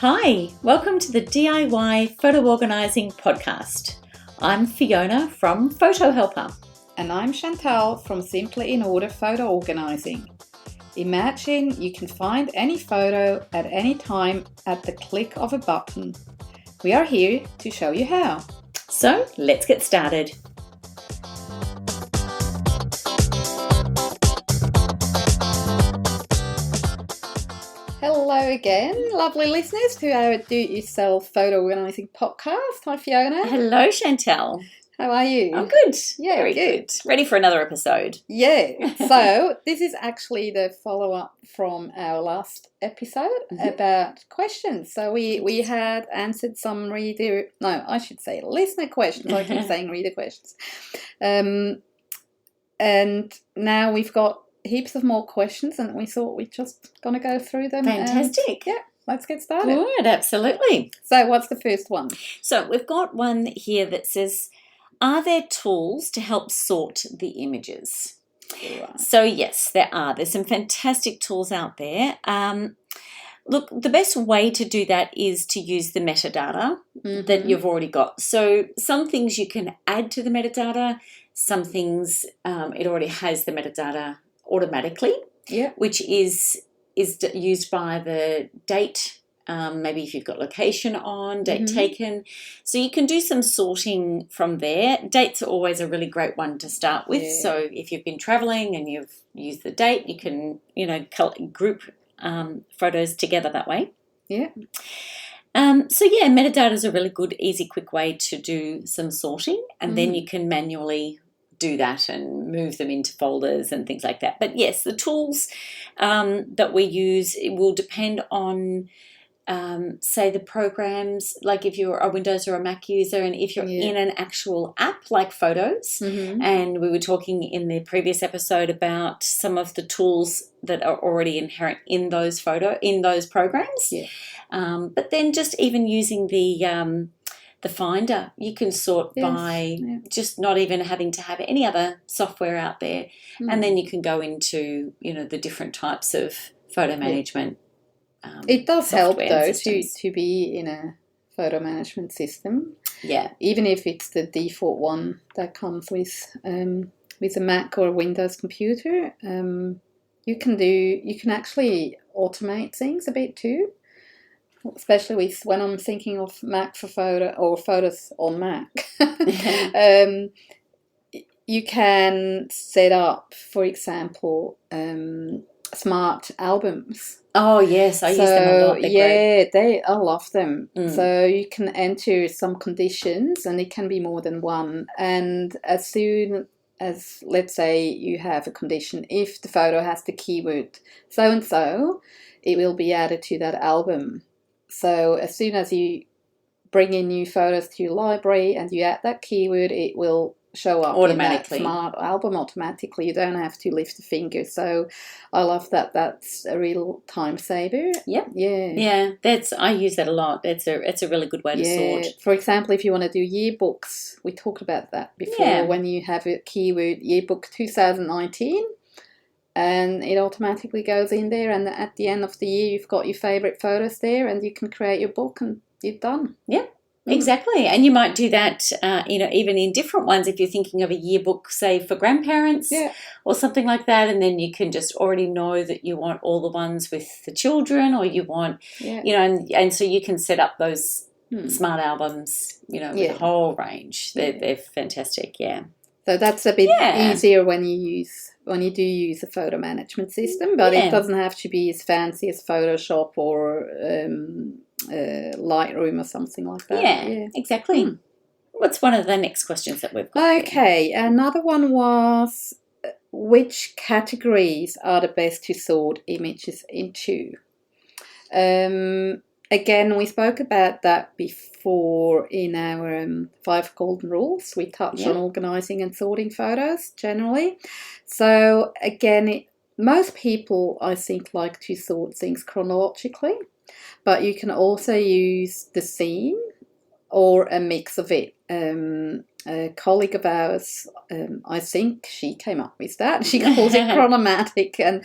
Hi, welcome to the DIY Photo Organising podcast. I'm Fiona from Photo Helper. And I'm Chantal from Simply in Order Photo Organising. Imagine you can find any photo at any time at the click of a button. We are here to show you how. So let's get started. Hello again, lovely listeners, to our Do-It-Yourself Photo Organising podcast. Hi Fiona. Hello Chantal. How are you? I'm good. Yeah, very good. Ready for another episode. Yeah. So this is actually the follow-up from our last episode about questions. So we had answered some listener questions. I keep saying reader questions. And now we've got heaps of more questions, and we thought we're just going to go through them. Fantastic. Yeah, let's get started. Good, absolutely. So what's the first one? So we've got one here that says, are there tools to help sort the images? Right. So yes, there are. There's some fantastic tools out there. Look, the best way to do that is to use the metadata that you've already got. So some things you can add to the metadata, some things it already has the metadata automatically, which is used by the date, maybe if you've got location on, date taken. So you can do some sorting from there. Dates are always a really great one to start with. Yeah. So if you've been traveling and you've used the date, you can, group photos together that way. Yeah. Metadata is a really good, easy, quick way to do some sorting, and then you can manually do that and move them into folders and things like that. But yes, the tools that we use, it will depend on, say, the programs, like if you're a Windows or a Mac user, and if you're in an actual app like Photos. And we were talking in the previous episode about some of the tools that are already inherent in those programs. Yeah. But then just even using the Finder, you can sort by just not even having to have any other software out there, and then you can go into the different types of photo management. It does help though to be in a photo management system. Yeah, even if it's the default one that comes with a Mac or a Windows computer, you can actually automate things a bit too. Especially when I'm thinking of Mac for photo or photos on Mac. You can set up, for example, smart albums. Oh yes, I use them a lot. They're great. I love them. So you can enter some conditions, and it can be more than one. And as soon as, let's say, you have a condition, if the photo has the keyword so and so, it will be added to that album. So as soon as you bring in new photos to your library and you add that keyword, it will show up automatically in that smart album automatically. You don't have to lift a finger. So I love that. That's a real time saver. Yep. Yeah. I use that a lot. It's a really good way to sort. For example, if you want to do yearbooks, we talked about that before. When you have a keyword yearbook 2019. And it automatically goes in there, and at the end of the year, you've got your favourite photos there, and you can create your book, and you're done. Yeah, exactly. And you might do that, even in different ones. If you're thinking of a yearbook, say for grandparents or something like that, and then you can just already know that you want all the ones with the children, or you want, and so you can set up those smart albums, with a whole range. They're fantastic. Yeah. So that's a bit easier when you do use a photo management system, but it doesn't have to be as fancy as Photoshop or Lightroom or something like that. Yeah. Exactly. What's one of the next questions that we've got? Okay, another one was, which categories are the best to sort images into? Again, we spoke about that before in our 5 golden rules. We touched on organising and sorting photos generally. So again, most people, I think, like to sort things chronologically, but you can also use the theme or a mix of it. A colleague of ours, I think she came up with that. She calls it chronomatic, and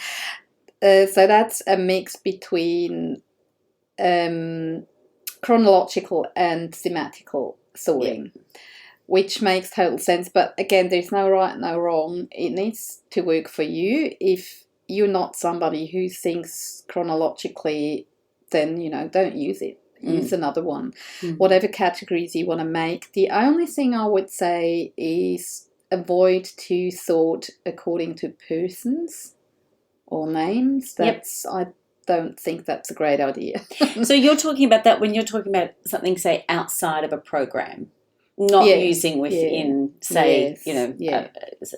so that's a mix between chronological and thematical sorting, which makes total sense. But again, there's no right, no wrong. It needs to work for you. If you're not somebody who thinks chronologically, then, don't use it. Use another one. Whatever categories you want to make. The only thing I would say is avoid to sort according to persons or names. I don't think that's a great idea. So you're talking about that when you're talking about something, say, outside of a program, not using within, say,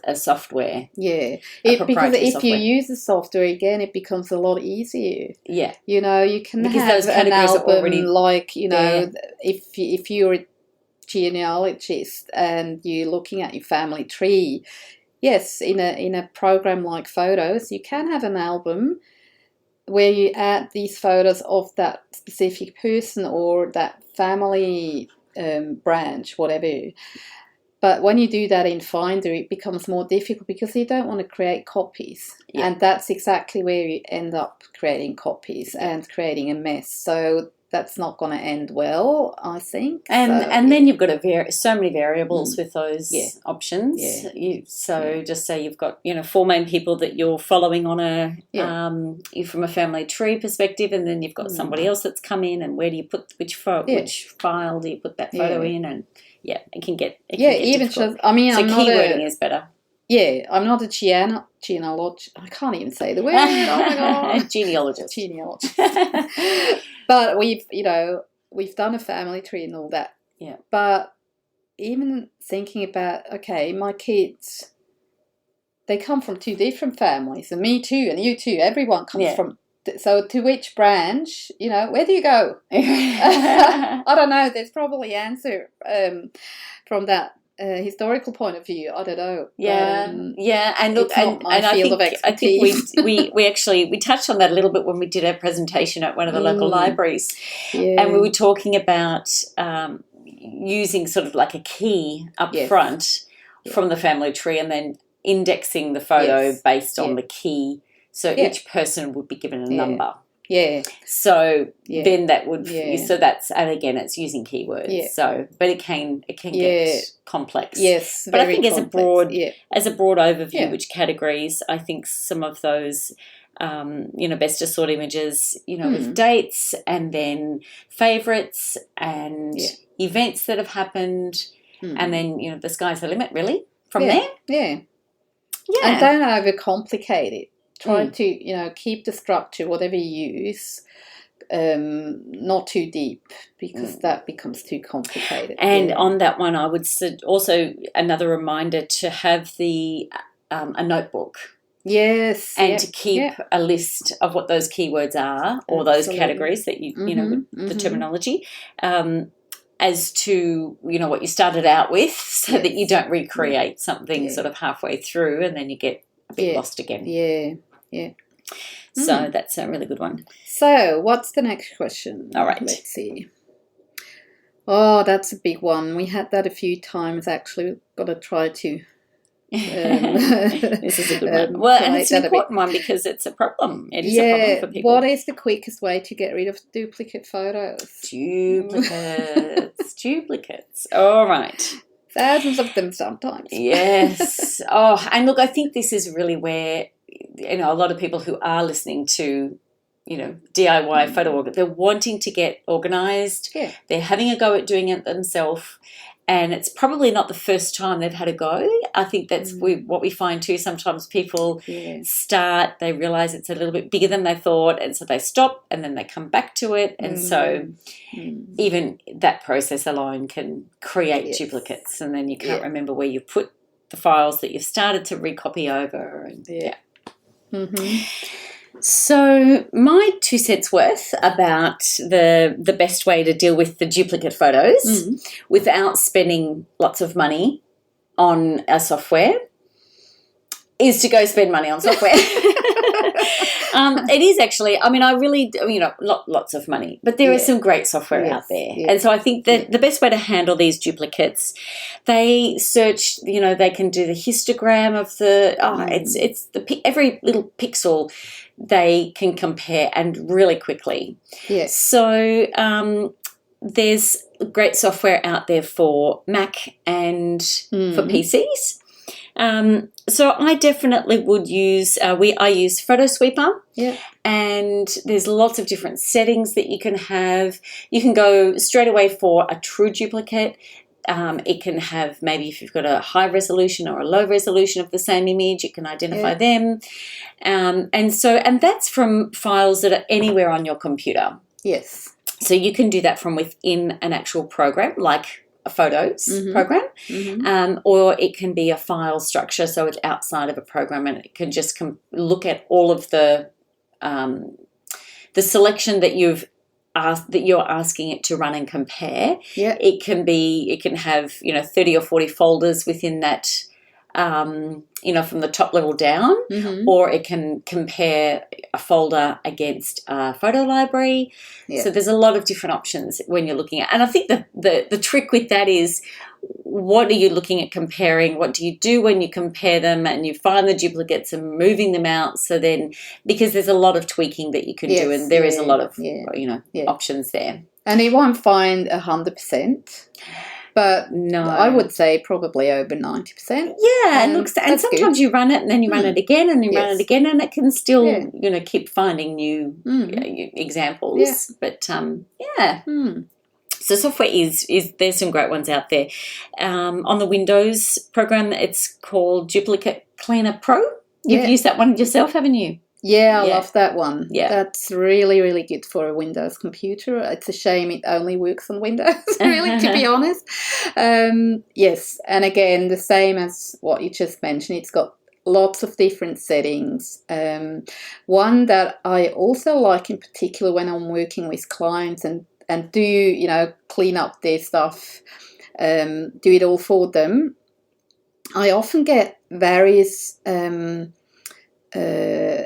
a software. Yeah, because if you use the software, again, it becomes a lot easier. Yeah. You can because have those an album already, like, if you're a genealogist and you're looking at your family tree, yes, in a program like Photos, you can have an album where you add these photos of that specific person or that family branch, whatever. But when you do that in Finder, it becomes more difficult because you don't want to create copies. Yeah. And that's exactly where you end up creating copies and creating a mess. So that's not going to end well, I think. And then you've got so many variables with those options. Yeah. Just say you've got 4 main people that you're following on from a family tree perspective, and then you've got somebody else that's come in, and where do you put which file do you put that photo in, and it can get even difficult. So keywording is better. Yeah, I'm not a genealogist. I can't even say the word. Oh my god, genealogist. But we've done a family tree and all that. Yeah. But even thinking about, okay, my kids, they come from 2 different families, and me too, and you too. Everyone comes from. So to which branch? Where do you go? I don't know. There's probably an answer from that historical point of view. I don't know. And look, I think we touched on that a little bit when we did our presentation at one of the local libraries, and we were talking about using sort of like a key up front from the family tree, and then indexing the photo based on the key. So each person would be given a number. Yeah. So then that would so that's, and again, it's using keywords. Yeah. So but it can get complex. Yes. But I think as a broad overview, which categories, I think some of those best to sort images, with dates, and then favourites and events that have happened, and then the sky's the limit really from there. Yeah. Yeah. And don't overcomplicate it. Try to, keep the structure, whatever you use, not too deep, because that becomes too complicated. And on that one, I would also another reminder to have a notebook. Yes. And to keep a list of what those keywords are, or those categories that the terminology, as to, what you started out with, so that you don't recreate something sort of halfway through and then you get a bit lost again. Yeah. So that's a really good one. So what's the next question? All right. Let's see. Oh, that's a big one. We had that a few times, actually. We've got to try to... this is a good one. Well, and it's an important one because it's a problem. It is a problem for people. What is the quickest way to get rid of duplicate photos? Duplicates. All right. Thousands of them sometimes. Yes. Oh, and look, I think this is really where, a lot of people who are listening to, DIY photo org, they're wanting to get organised. Yeah. They're having a go at doing it themselves. And it's probably not the first time they've had a go. I think that's what we find too. Sometimes people start, they realise it's a little bit bigger than they thought, and so they stop and then they come back to it. And so even that process alone can create duplicates, and then you can't remember where you put the files that you've started to recopy over. And, So my 2 cents worth about the best way to deal with the duplicate photos without spending lots of money on a software is to go spend money on software. It is actually, I really, lots of money, but there is some great software out there. Yeah. And so I think that the best way to handle these duplicates, they search, they can do the histogram of the, it's every little pixel they can compare and really quickly. Yes. So there's great software out there for Mac and for PCs. So I definitely would use, I use Photo Sweeper. Yeah. And there's lots of different settings that you can have. You can go straight away for a true duplicate. It can have, maybe if you've got a high resolution or a low resolution of the same image, you can identify them. And that's from files that are anywhere on your computer. Yes. So you can do that from within an actual program, like a Photos program, or it can be a file structure, so it's outside of a program, and it can just look at all of the selection that you're asking it to run and compare. Yeah. It can have 30 or 40 folders within that. From the top level down, or it can compare a folder against a photo library. Yeah. So there's a lot of different options when you're looking at. And I think the trick with that is, what are you looking at comparing? What do you do when you compare them and you find the duplicates and moving them out? So then, because there's a lot of tweaking that you can do, and there is a lot of options there. And you won't find 100%. But no, I would say probably over 90%. Yeah, and sometimes you run it and then you run it again and you run it again, and it can still, keep finding new examples. Yeah. But So software is there's some great ones out there. On the Windows program, it's called Duplicate Cleaner Pro. You've used that one yourself, haven't you? Yeah, I love that one. Yeah. That's really, really good for a Windows computer. It's a shame it only works on Windows, really, to be honest. Yes, and again, the same as what you just mentioned, it's got lots of different settings. One that I also like in particular when I'm working with clients and do, clean up their stuff, do it all for them, I often get various...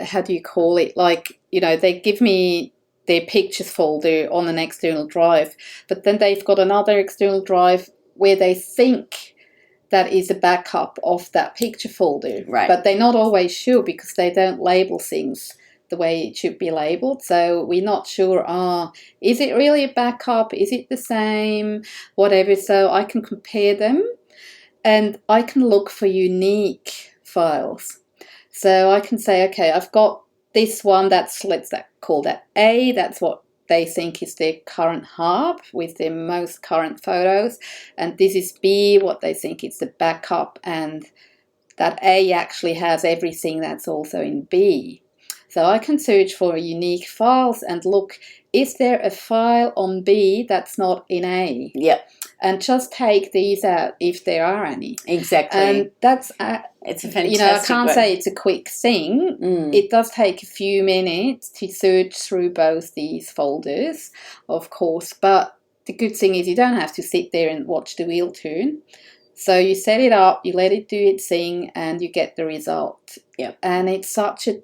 how do you call it? Like, they give me their pictures folder on an external drive, but then they've got another external drive where they think that is a backup of that picture folder. Right. But they're not always sure because they don't label things the way it should be labeled. So we're not sure, is it really a backup? Is it the same? Whatever. So I can compare them and I can look for unique files. So I can say, okay, I've got this one let's call that A. That's what they think is their current hub with their most current photos. And this is B, what they think is the backup. And that A actually has everything that's also in B. So I can search for unique files and look, is there a file on B that's not in A? Yep. And just take these out if there are any. Exactly. And that's... it's a fantastic I can't say it's a quick thing. It does take a few minutes to search through both these folders, of course. But the good thing is you don't have to sit there and watch the wheel turn. So you set it up, you let it do its thing, and you get the result. Yep. And it's such a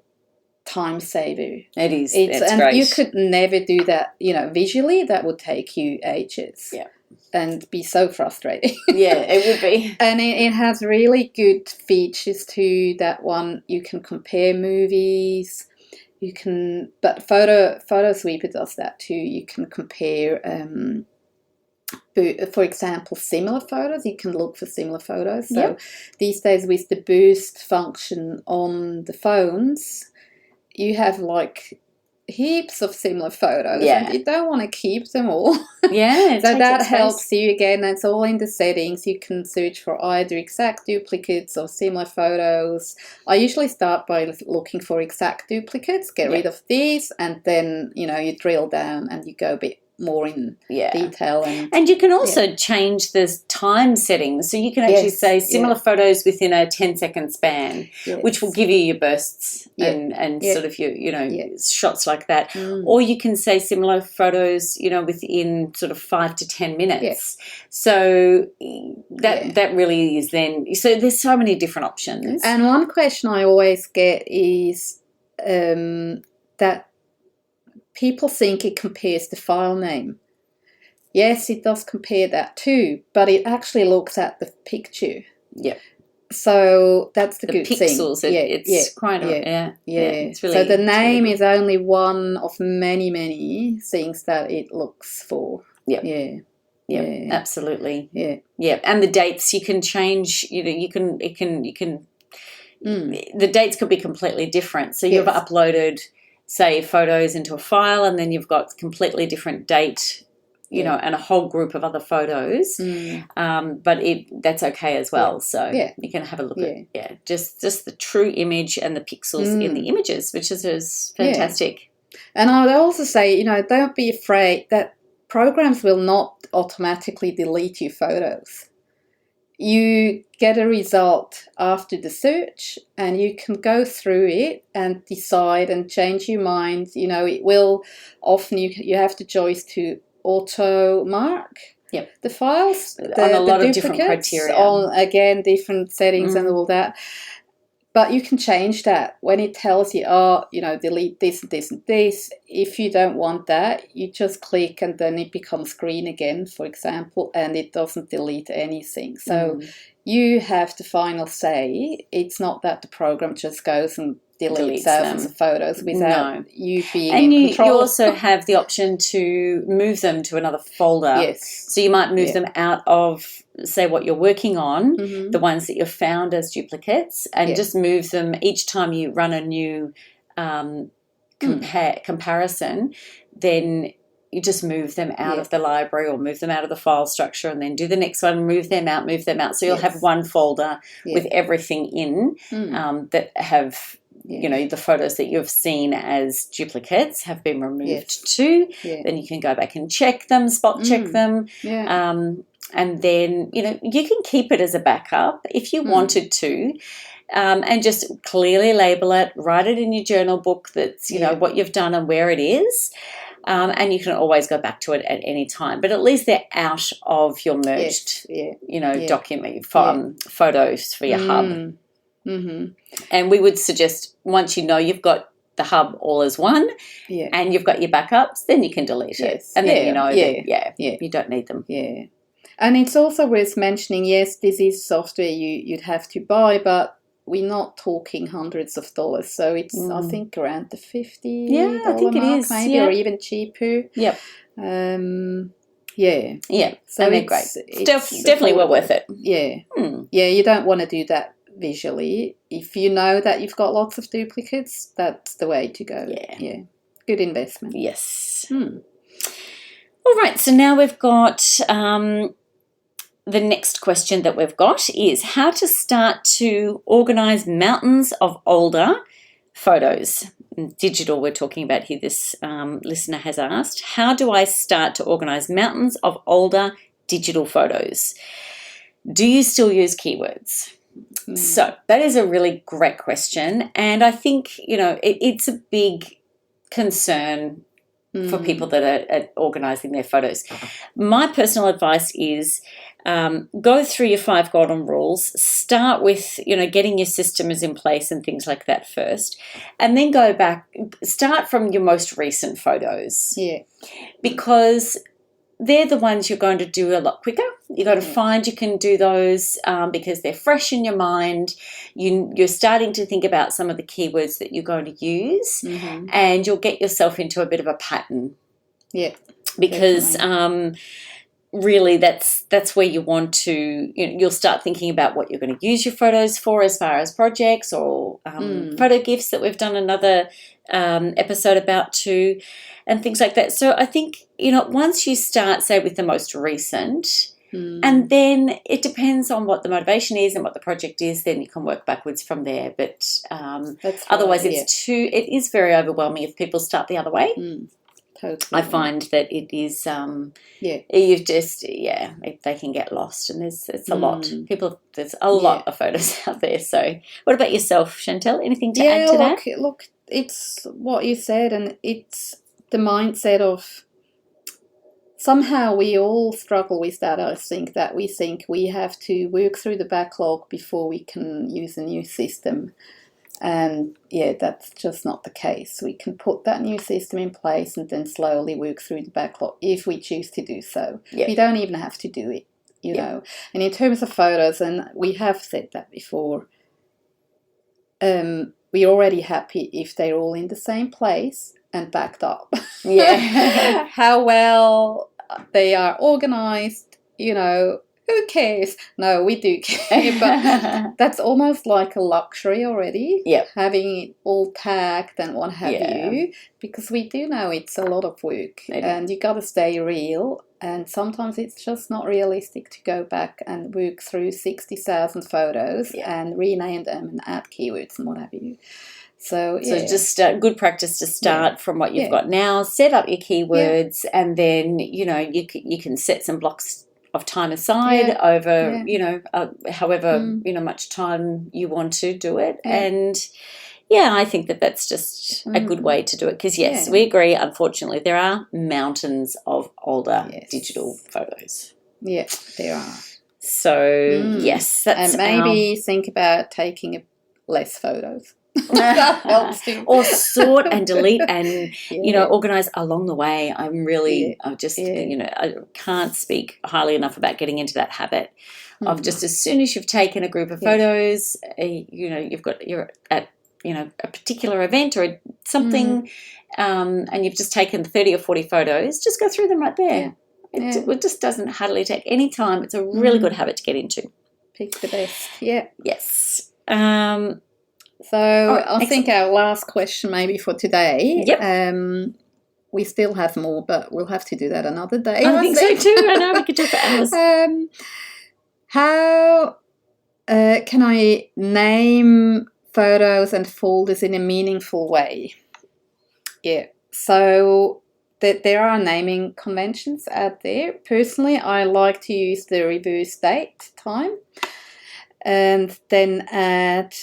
time saver. It is. It's great. You could never do that, visually. That would take you ages. Yeah. And be so frustrating. Yeah, it would be. And it has really good features too. That one, you can compare movies. But Photo Sweeper does that too. You can compare, for example, similar photos. You can look for similar photos. So these days with the boost function on the phones, you have like heaps of similar photos, and you don't want to keep them all. Yeah, so that helps you. Again, that's all in the settings. You can search for either exact duplicates or similar photos. I usually start by looking for exact duplicates, get rid of these, and then you drill down and you go a bit more in detail. And you can also change the time settings. So you can actually say similar photos within a 10-second span, which will give you your bursts and sort of your, shots like that. Or you can say similar photos, within sort of 5 to 10 minutes. So that really is then, so there's so many different options. And one question I always get is that people think it compares the file name. Yes, it does compare that too, but it actually looks at the picture. Yeah. So that's the The good pixels, thing. it's quite it's really, so the it's name really is only one of many things that it looks for. Yep. Yeah, absolutely. Yeah. And the dates you can change. You can the dates could be completely different. So you've uploaded, say, photos into a file, and then you've got completely different date. And a whole group of other photos, but that's okay as well. So you can have a look at just the true image and the pixels in the images, which is fantastic. And I would also say, don't be afraid that programs will not automatically delete your photos. You get a result after the search, and you can go through it and decide and change your mind. It will often you have the choice to auto mark the files on a lot of different criteria, on again different settings and all that. But you can change that when it tells you, delete this and this and this. If you don't want that, you just click and then it becomes green again, for example, and it doesn't delete anything. So you have the final say. It's not that the program just goes and deletes thousands of photos without you being in control. And you also have the option to move them to another folder. Yes. So you might move them out of, say, what you're working on, the ones that you've found as duplicates, and just move them each time you run a new comparison. Then you just move them out of the library or move them out of the file structure, and then do the next one, move them out. So you'll have one folder with everything in that have... the photos that you've seen as duplicates have been removed too. Then you can go back and check them, spot check them. And then, you can keep it as a backup if you wanted to, and just clearly label it, write it in your journal book that's, what you've done and where it is. And you can always go back to it at any time. But at least they're out of your merged, document, photos for your hub. And we would suggest, once you've got the hub all as one and you've got your backups, then you can delete it. And then that you don't need them. Yeah. And it's also worth mentioning, yes, this is software you'd have to buy, but we're not talking hundreds of dollars. So it's, I think, around the $50 I think mark, it is, maybe, or even cheaper. Yep. So and they're great. It's definitely well worth it. Yeah, you don't want to do that visually. If you know that you've got lots of duplicates, that's the way to go. Yeah. Good investment. Yes. All right, so now we've got the next question that we've got is how to start to organise mountains of older photos. Digital we're talking about here, this listener has asked, how do I start to organise mountains of older digital photos? Do you still use keywords? So that is a really great question, and I think, it's a big concern for people that are organising their photos. My personal advice is go through your 5 golden rules, start with, getting your systems in place and things like that first, and then go back, start from your most recent photos. Yeah. Because they're the ones you're going to do a lot quicker. You've got to find you can do those because they're fresh in your mind. You're starting to think about some of the keywords that you're going to use, and you'll get yourself into a bit of a pattern. Yeah, because really that's where you want to, you'll start thinking about what you're going to use your photos for as far as projects or photo gifts that we've done another episode about too, and things like that. So I think, once you start, say, with the most recent, and then it depends on what the motivation is and what the project is, then you can work backwards from there. But otherwise it is very overwhelming if people start the other way. Totally. I find that it is, you've just, they can get lost, and it's a lot. There's a lot of photos out there. So what about yourself, Chantal? Anything to add to that? Look, it's what you said, and it's the mindset of, somehow we all struggle with that, I think, that we think we have to work through the backlog before we can use a new system. And that's just not the case. We can put that new system in place and then slowly work through the backlog if we choose to do so. We don't even have to do it you know. And in terms of photos, and we have said that before, we're already happy if they're all in the same place and backed up. Yeah. How well they are organized, you know, who cares? No, we do care, but that's almost like a luxury already. Yep. Having it all tagged and what have you, because we do know it's a lot of work, and you got to stay real. And sometimes it's just not realistic to go back and work through 60,000 photos and rename them and add keywords and what have you. So just good practice to start from what you've got now. Set up your keywords, and then you can set some blocks of time aside over however much time you want to do it, and I think that's just a good way to do it, because we agree, unfortunately there are mountains of older digital photos. There are. So that's and maybe think about taking less photos. That helps too. Or sort and delete and organize along the way. I can't speak highly enough about getting into that habit of just as soon as you've taken a group of photos, you're at a particular event or something, and you've just taken 30 or 40 photos, just go through them right there. It just doesn't hardly take any time. It's a really good habit to get into. Pick the best. Yes. So I think our last question maybe for today. We still have more, but we'll have to do that another day. I think so too. I know, we could do it for hours. How can I name photos and folders in a meaningful way? So there are naming conventions out there. Personally, I like to use the reverse date time and then add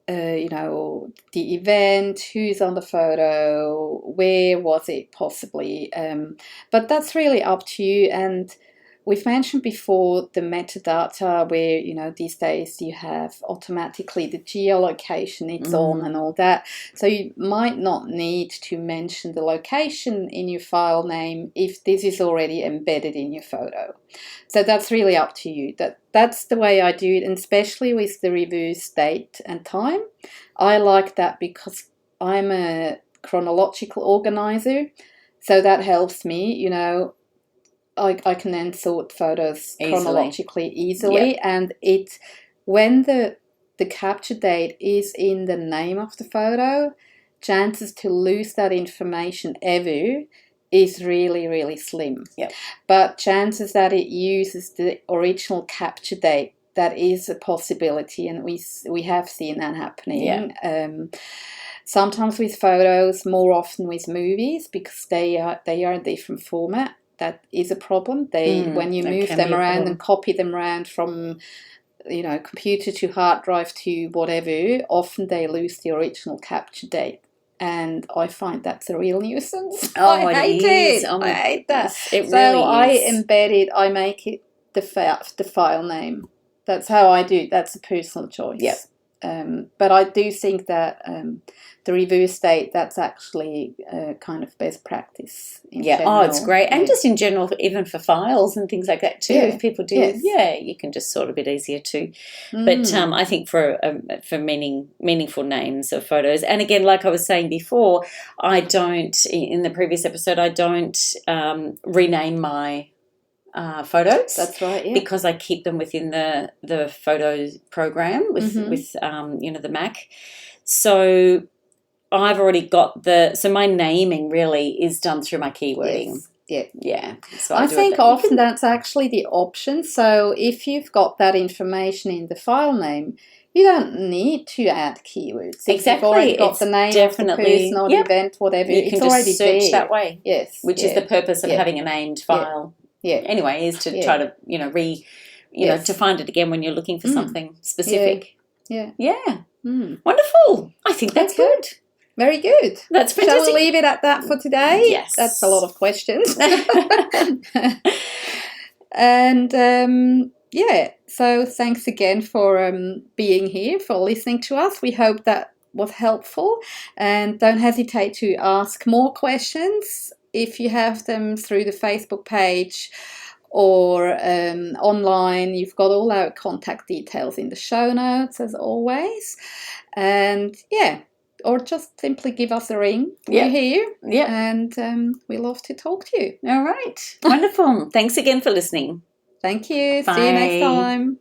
the event, who's on the photo, where was it possibly, but that's really up to you. And we've mentioned before the metadata where, these days you have automatically the geolocation it's on and all that. So you might not need to mention the location in your file name if this is already embedded in your photo. So that's really up to you. That's the way I do it, and especially with the reverse date and time. I like that because I'm a chronological organizer, so that helps me, I can then sort photos chronologically easily, and when the capture date is in the name of the photo, chances to lose that information ever is really, really slim. But chances that it uses the original capture date, that is a possibility, and we have seen that happening. Sometimes with photos, more often with movies, because they are a different format. That is a problem. When you move them around and copy them around from computer to hard drive to whatever, often they lose the original capture date. And I find that's a real nuisance. I hate it. I hate that. It so really I is. embed it. I make it the file name. That's how I do it. That's a personal choice. But I do think that the reverse date, that's actually kind of best practice in general. It's great. And just in general, even for files and things like that too, if people do, you can just sort a bit easier too. But I think for meaningful names of photos, and again, like I was saying before, I don't, in the previous episode, I don't rename my photos. That's right, because I keep them within the photos program with the Mac. So I've already got so my naming really is done through my keywording. So I think often that's actually the option. So if you've got that information in the file name, you don't need to add keywords. Exactly. You've already got the name of the person or the event, whatever. You can just search that way. Yes. Which is the purpose of having a named file. Anyway, is to try to to find it again when you're looking for something specific. Wonderful. I think that's good. Very good. That's fantastic. Shall we leave it at that for today? Yes. That's a lot of questions. And so thanks again for being here, for listening to us. We hope that was helpful, and don't hesitate to ask more questions if you have them through the Facebook page or online. You've got all our contact details in the show notes as always. And yeah, or just simply give us a ring. We're here. Yeah. And we love to talk to you. All right. Wonderful. Thanks again for listening. Thank you. Bye. See you next time.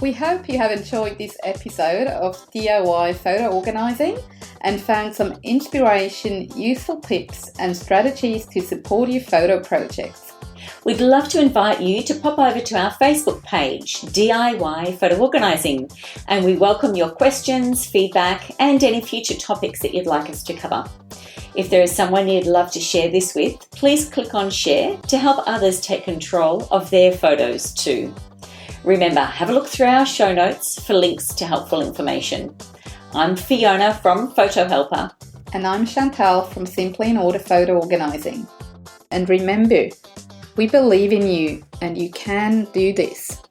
We hope you have enjoyed this episode of DIY Photo Organising and found some inspiration, useful tips and strategies to support your photo projects. We'd love to invite you to pop over to our Facebook page, DIY Photo Organising, and we welcome your questions, feedback, and any future topics that you'd like us to cover. If there is someone you'd love to share this with, please click on Share to help others take control of their photos too. Remember, have a look through our show notes for links to helpful information. I'm Fiona from Photo Helper. And I'm Chantal from Simply in Order Photo Organising. And remember, we believe in you and you can do this.